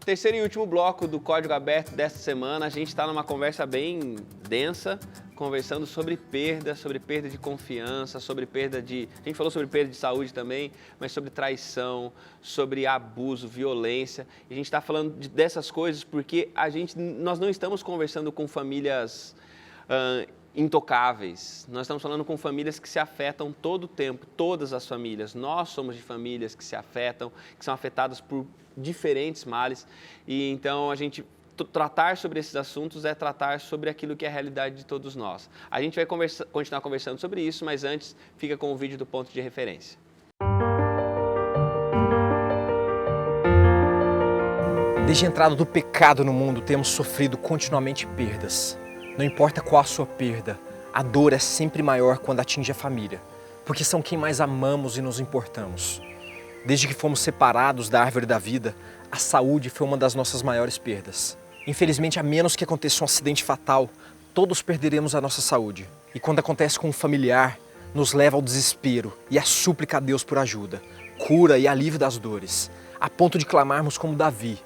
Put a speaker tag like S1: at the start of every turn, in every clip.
S1: Terceiro e último bloco do Código Aberto desta semana, a gente está numa conversa bem densa, conversando sobre perda de confiança, sobre perda de... A gente falou sobre perda de saúde também, mas sobre traição, sobre abuso, violência. E a gente está falando dessas coisas porque nós não estamos conversando com famílias intocáveis. Nós estamos falando com famílias que se afetam todo o tempo, todas as famílias. Nós somos de famílias que se afetam, que são afetadas por diferentes males. E então tratar sobre esses assuntos é tratar sobre aquilo que é a realidade de todos nós. A gente vai continuar conversando sobre isso, mas antes fica com o vídeo do ponto de referência.
S2: Desde a entrada do pecado no mundo, temos sofrido continuamente perdas. Não importa qual a sua perda, a dor é sempre maior quando atinge a família, porque são quem mais amamos e nos importamos. Desde que fomos separados da árvore da vida, a saúde foi uma das nossas maiores perdas. Infelizmente, a menos que aconteça um acidente fatal, todos perderemos a nossa saúde. E quando acontece com um familiar, nos leva ao desespero e à súplica a Deus por ajuda, cura e alívio das dores, a ponto de clamarmos como Davi: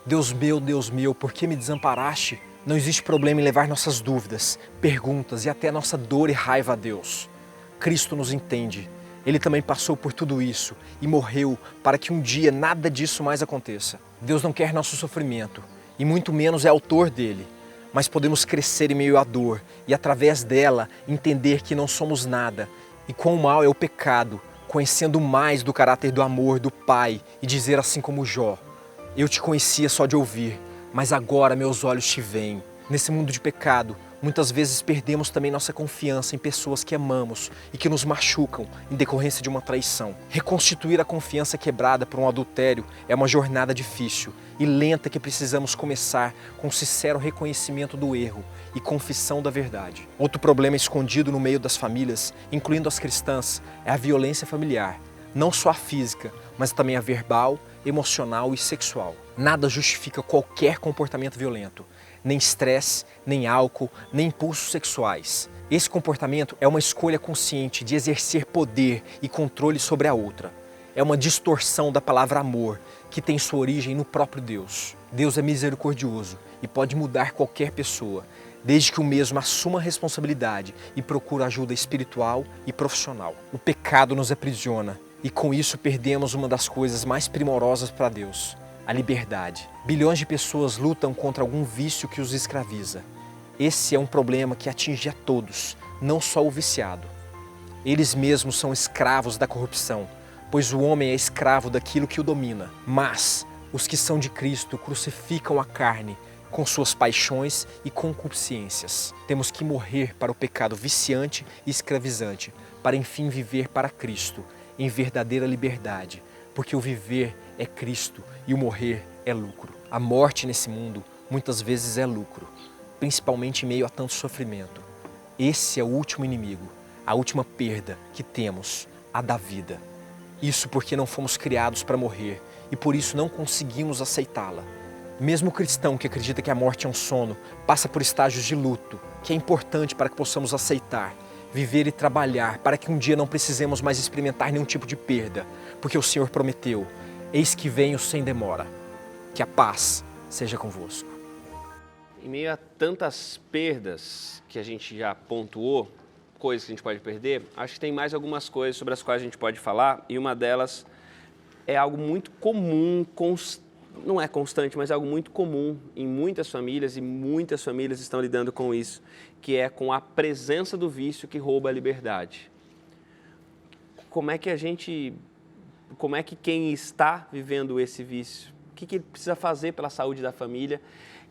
S2: Deus meu, por que me desamparaste? Não existe problema em levar nossas dúvidas, perguntas e até nossa dor e raiva a Deus. Cristo nos entende. Ele também passou por tudo isso e morreu para que um dia nada disso mais aconteça. Deus não quer nosso sofrimento e muito menos é autor dele. Mas podemos crescer em meio à dor e através dela entender que não somos nada e quão mal é o pecado, conhecendo mais do caráter do amor do Pai e dizer assim como Jó: eu te conhecia só de ouvir, mas agora meus olhos te veem. Nesse mundo de pecado, muitas vezes perdemos também nossa confiança em pessoas que amamos e que nos machucam em decorrência de uma traição. Reconstituir a confiança quebrada por um adultério é uma jornada difícil e lenta que precisamos começar com sincero reconhecimento do erro e confissão da verdade. Outro problema escondido no meio das famílias, incluindo as cristãs, é a violência familiar. Não só a física, mas também a verbal, emocional e sexual. Nada justifica qualquer comportamento violento, nem estresse, nem álcool, nem impulsos sexuais. Esse comportamento é uma escolha consciente de exercer poder e controle sobre a outra. É uma distorção da palavra amor, que tem sua origem no próprio Deus. Deus é misericordioso e pode mudar qualquer pessoa, desde que o mesmo assuma a responsabilidade e procure ajuda espiritual e profissional. O pecado nos aprisiona e com isso perdemos uma das coisas mais primorosas para Deus: a liberdade. Bilhões de pessoas lutam contra algum vício que os escraviza. Esse é um problema que atinge a todos, não só o viciado. Eles mesmos são escravos da corrupção, pois o homem é escravo daquilo que o domina. Mas os que são de Cristo crucificam a carne com suas paixões e concupiscências. Temos que morrer para o pecado viciante e escravizante, para enfim viver para Cristo, em verdadeira liberdade, porque o viver é Cristo e o morrer é lucro. A morte nesse mundo muitas vezes é lucro, principalmente em meio a tanto sofrimento. Esse é o último inimigo, a última perda que temos, a da vida. Isso porque não fomos criados para morrer e por isso não conseguimos aceitá-la. Mesmo o cristão que acredita que a morte é um sono, passa por estágios de luto, que é importante para que possamos aceitar, viver e trabalhar para que um dia não precisemos mais experimentar nenhum tipo de perda, porque o Senhor prometeu: eis que venho sem demora. Que a paz seja convosco.
S1: Em meio a tantas perdas que a gente já pontuou, coisas que a gente pode perder, acho que tem mais algumas coisas sobre as quais a gente pode falar, e uma delas é algo muito comum, não é constante, mas é algo muito comum em muitas famílias, e muitas famílias estão lidando com isso, que é com a presença do vício que rouba a liberdade. Como é que quem está vivendo esse vício, o que ele precisa fazer pela saúde da família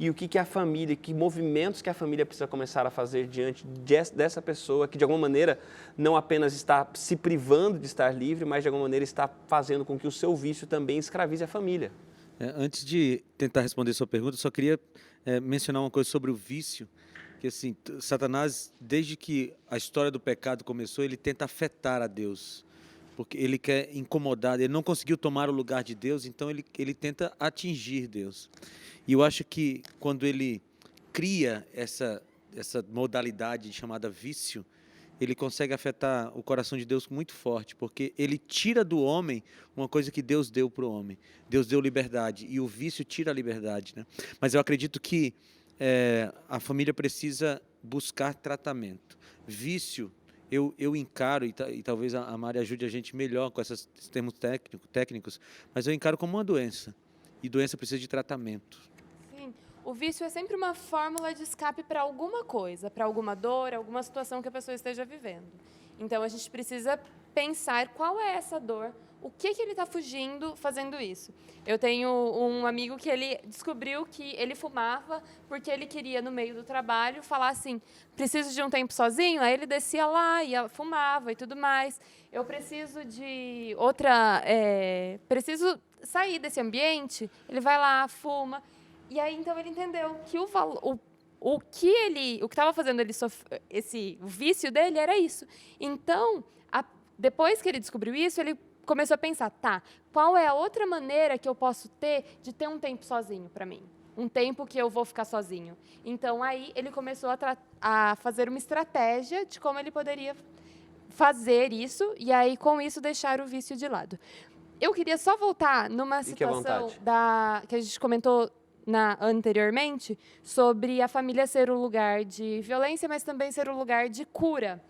S1: e o que a família, que movimentos que a família precisa começar a fazer diante dessa pessoa que de alguma maneira não apenas está se privando de estar livre, mas de alguma maneira está fazendo com que o seu vício também escravize a família.
S3: Antes de tentar responder sua pergunta, eu só queria mencionar uma coisa sobre o vício, que assim, Satanás, desde que a história do pecado começou, ele tenta afetar a Deus, porque ele quer incomodar, ele não conseguiu tomar o lugar de Deus, então ele tenta atingir Deus. E eu acho que quando ele cria essa modalidade chamada vício, ele consegue afetar o coração de Deus muito forte, porque ele tira do homem uma coisa que Deus deu para o homem. Deus deu liberdade, e o vício tira a liberdade, né? Mas eu acredito que a família precisa buscar tratamento. Vício, eu encaro, e talvez a Mari ajude a gente melhor com esses termos técnicos, mas eu encaro como uma doença, e doença precisa de tratamento.
S4: Sim, o vício é sempre uma fórmula de escape para alguma coisa, para alguma dor, alguma situação que a pessoa esteja vivendo. Então, a gente precisa pensar qual é essa dor, o que ele está fugindo fazendo isso. Eu tenho um amigo que ele descobriu que ele fumava porque ele queria, no meio do trabalho, falar assim, preciso de um tempo sozinho? Aí ele descia lá e fumava e tudo mais. Eu preciso de preciso sair desse ambiente. Ele vai lá, fuma. E aí, então, ele entendeu que o que estava fazendo ele o vício dele era isso. Então, depois que ele descobriu isso, ele começou a pensar, tá, qual é a outra maneira que eu posso ter de ter um tempo sozinho para mim? Um tempo que eu vou ficar sozinho. Então, aí, ele começou a fazer uma estratégia de como ele poderia fazer isso e aí, com isso, deixar o vício de lado. Eu queria só voltar numa situação que a gente comentou anteriormente, sobre a família ser um lugar de violência, mas também ser um lugar de cura.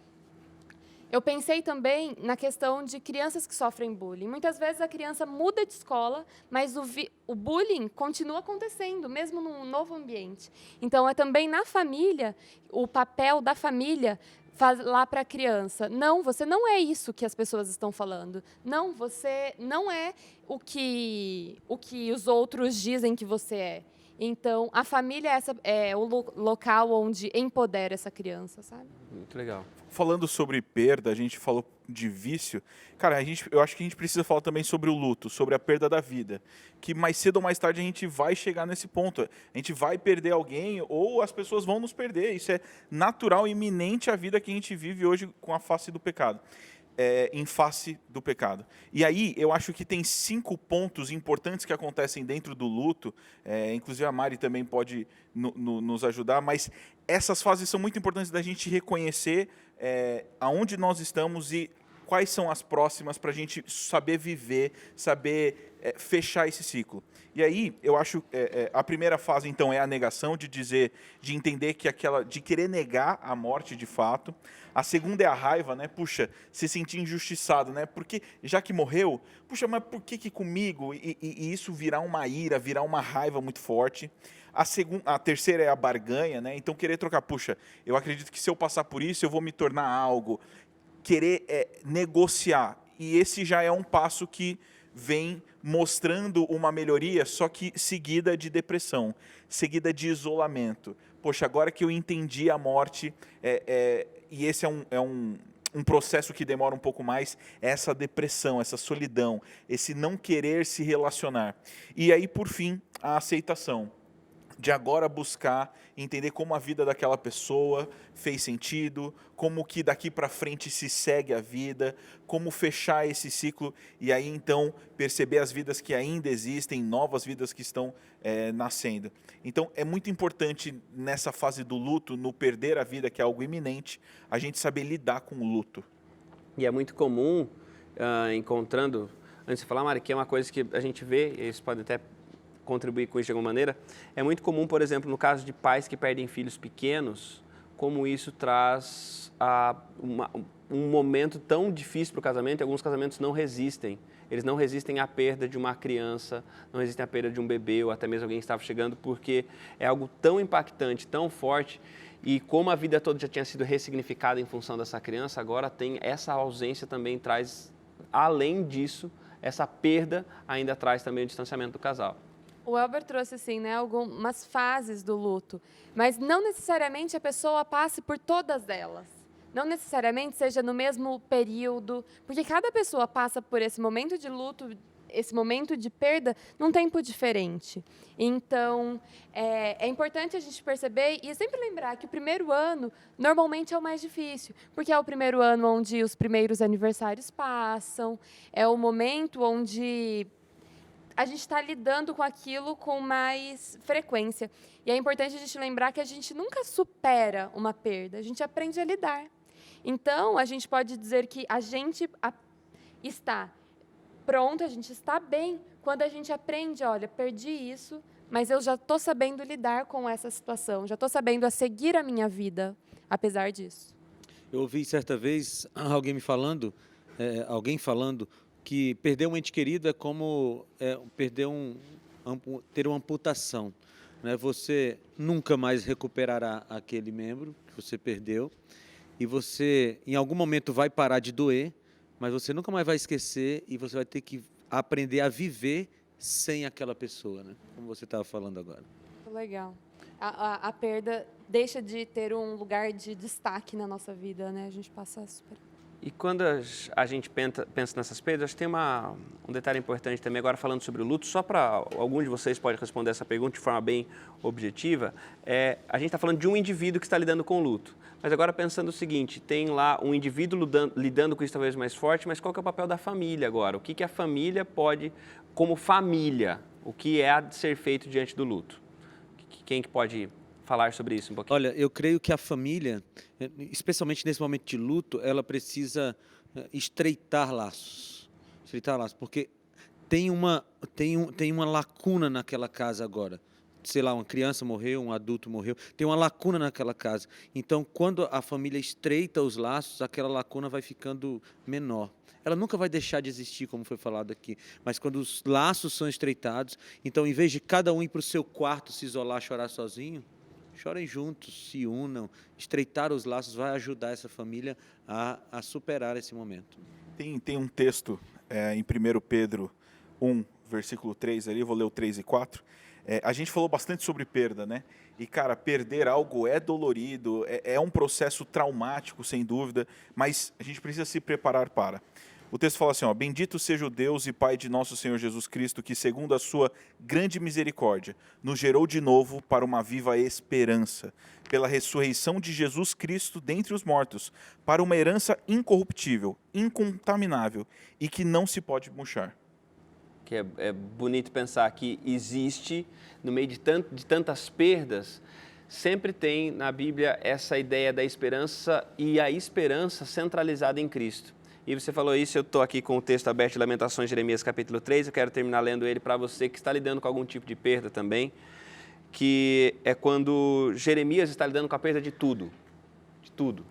S4: Eu pensei também na questão de crianças que sofrem bullying. Muitas vezes a criança muda de escola, mas o bullying continua acontecendo, mesmo num novo ambiente. Então, é também na família, o papel da família falar para a criança, não, você não é isso que as pessoas estão falando. Não, você não é o que os outros dizem que você é. Então, a família é o local onde empodera essa criança, sabe?
S1: Muito legal.
S5: Falando sobre perda, a gente falou de vício. Cara, eu acho que a gente precisa falar também sobre o luto, sobre a perda da vida. Que mais cedo ou mais tarde a gente vai chegar nesse ponto. A gente vai perder alguém ou as pessoas vão nos perder. Isso é natural e iminente à vida que a gente vive hoje com a face do pecado. Em face do pecado. E aí, eu acho que tem 5 pontos importantes que acontecem dentro do luto, inclusive a Mari também pode nos ajudar, mas essas fases são muito importantes da gente reconhecer aonde nós estamos e quais são as próximas para a gente saber viver, saber fechar esse ciclo. E aí, eu acho a primeira fase, então, é a negação, de entender que de querer negar a morte de fato. A segunda é a raiva, né? Puxa, se sentir injustiçado, né? Porque, já que morreu, puxa, mas por que comigo? E isso virar uma ira, virar uma raiva muito forte. A terceira é a barganha, né? Então, querer trocar, puxa, eu acredito que se eu passar por isso, eu vou me tornar algo. Querer negociar. E esse já é um passo que vem mostrando uma melhoria, só que seguida de depressão, seguida de isolamento. Poxa, agora que eu entendi a morte, e esse é um processo que demora um pouco mais, essa depressão, essa solidão, esse não querer se relacionar. E aí, por fim, a aceitação. De agora buscar entender como a vida daquela pessoa fez sentido, como que daqui para frente se segue a vida, como fechar esse ciclo e aí então perceber as vidas que ainda existem, novas vidas que estão nascendo. Então é muito importante nessa fase do luto, no perder a vida, que é algo iminente, a gente saber lidar com o luto.
S1: E é muito comum, encontrando, antes de falar, Mari, que é uma coisa que a gente vê, e eles podem até contribuir com isso de alguma maneira, é muito comum, por exemplo, no caso de pais que perdem filhos pequenos, como isso traz um momento tão difícil para o casamento, e alguns casamentos não resistem. Eles não resistem à perda de uma criança, não resistem à perda de um bebê, ou até mesmo alguém que estava chegando, porque é algo tão impactante, tão forte, e como a vida toda já tinha sido ressignificada em função dessa criança, agora tem essa ausência também traz, além disso, essa perda ainda traz também o distanciamento do casal.
S4: O Elber trouxe, assim, né, algumas fases do luto, mas não necessariamente a pessoa passe por todas elas. Não necessariamente seja no mesmo período, porque cada pessoa passa por esse momento de luto, esse momento de perda, num tempo diferente. Então, é importante a gente perceber e sempre lembrar que o primeiro ano, normalmente, é o mais difícil, porque é o primeiro ano onde os primeiros aniversários passam, é o momento onde a gente está lidando com aquilo com mais frequência. E é importante a gente lembrar que a gente nunca supera uma perda, a gente aprende a lidar. Então, a gente pode dizer que a gente está pronto, a gente está bem, quando a gente aprende, olha, perdi isso, mas eu já estou sabendo lidar com essa situação, já estou sabendo a seguir a minha vida, apesar disso.
S3: Eu ouvi certa vez alguém falando que perder um ente querido é como ter uma amputação, né? Você nunca mais recuperará aquele membro que você perdeu e você, em algum momento, vai parar de doer, mas você nunca mais vai esquecer e você vai ter que aprender a viver sem aquela pessoa, né? Como você estava falando agora.
S4: Legal. A perda deixa de ter um lugar de destaque na nossa vida, né? A gente passa a superar.
S1: E quando a gente pensa nessas perdas, acho que tem um detalhe importante também, agora falando sobre o luto, só para algum de vocês pode responder essa pergunta de forma bem objetiva, a gente está falando de um indivíduo que está lidando com o luto. Mas agora pensando o seguinte, tem lá um indivíduo lidando com isso talvez mais forte, mas qual que é o papel da família agora? O que a família pode, como família, o que é a ser feito diante do luto? Quem que pode falar sobre isso um pouquinho?
S3: Olha, eu creio que a família, especialmente nesse momento de luto, ela precisa estreitar laços, porque tem uma lacuna naquela casa agora. Sei lá, uma criança morreu, um adulto morreu, tem uma lacuna naquela casa. Então, quando a família estreita os laços, aquela lacuna vai ficando menor. Ela nunca vai deixar de existir, como foi falado aqui, mas quando os laços são estreitados, então, em vez de cada um ir para o seu quarto, se isolar, chorar sozinho, chorem juntos, se unam, estreitar os laços vai ajudar essa família a superar esse momento.
S5: Tem um texto em 1 Pedro 1, versículo 3 ali, vou ler o 3 e 4. A gente falou bastante sobre perda, né? E, cara, perder algo é dolorido, é um processo traumático, sem dúvida, mas a gente precisa se preparar para. O texto fala assim, ó, bendito seja o Deus e Pai de nosso Senhor Jesus Cristo, que segundo a sua grande misericórdia, nos gerou de novo para uma viva esperança, pela ressurreição de Jesus Cristo dentre os mortos, para uma herança incorruptível, incontaminável e que não se pode murchar.
S1: Que é bonito pensar que existe, no meio de tantas perdas, sempre tem na Bíblia essa ideia da esperança e a esperança centralizada em Cristo. E você falou isso, eu estou aqui com o texto aberto de Lamentações, Jeremias capítulo 3, eu quero terminar lendo ele para você que está lidando com algum tipo de perda também, que é quando Jeremias está lidando com a perda de tudo, de tudo.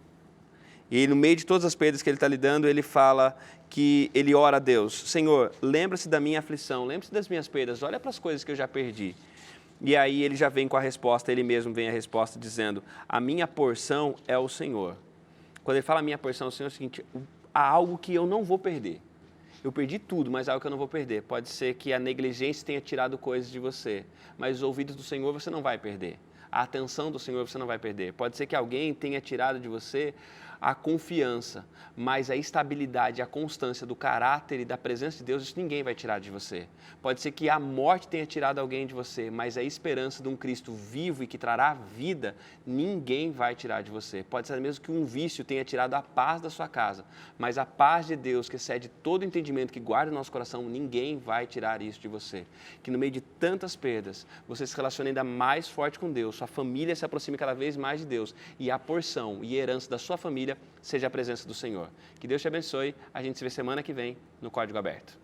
S1: E no meio de todas as perdas que ele está lidando, ele fala que ele ora a Deus, Senhor, lembra-se da minha aflição, lembra-se das minhas perdas, olha para as coisas que eu já perdi. E aí ele já vem com a resposta, ele mesmo vem a resposta dizendo, a minha porção é o Senhor. Quando ele fala a minha porção é o Senhor, é o seguinte, há algo que eu não vou perder. Eu perdi tudo, mas há algo que eu não vou perder. Pode ser que a negligência tenha tirado coisas de você, mas os ouvidos do Senhor você não vai perder. A atenção do Senhor você não vai perder. Pode ser que alguém tenha tirado de você a confiança, mas a estabilidade, a constância do caráter e da presença de Deus, isso ninguém vai tirar de você. Pode ser que a morte tenha tirado alguém de você, mas a esperança de um Cristo vivo e que trará vida, ninguém vai tirar de você. Pode ser mesmo que um vício tenha tirado a paz da sua casa, mas a paz de Deus, que excede todo entendimento, que guarda o nosso coração, ninguém vai tirar isso de você. Que no meio de tantas perdas, você se relacione ainda mais forte com Deus, sua família se aproxime cada vez mais de Deus e a porção e a herança da sua família seja a presença do Senhor. Que Deus te abençoe. A gente se vê semana que vem no Código Aberto.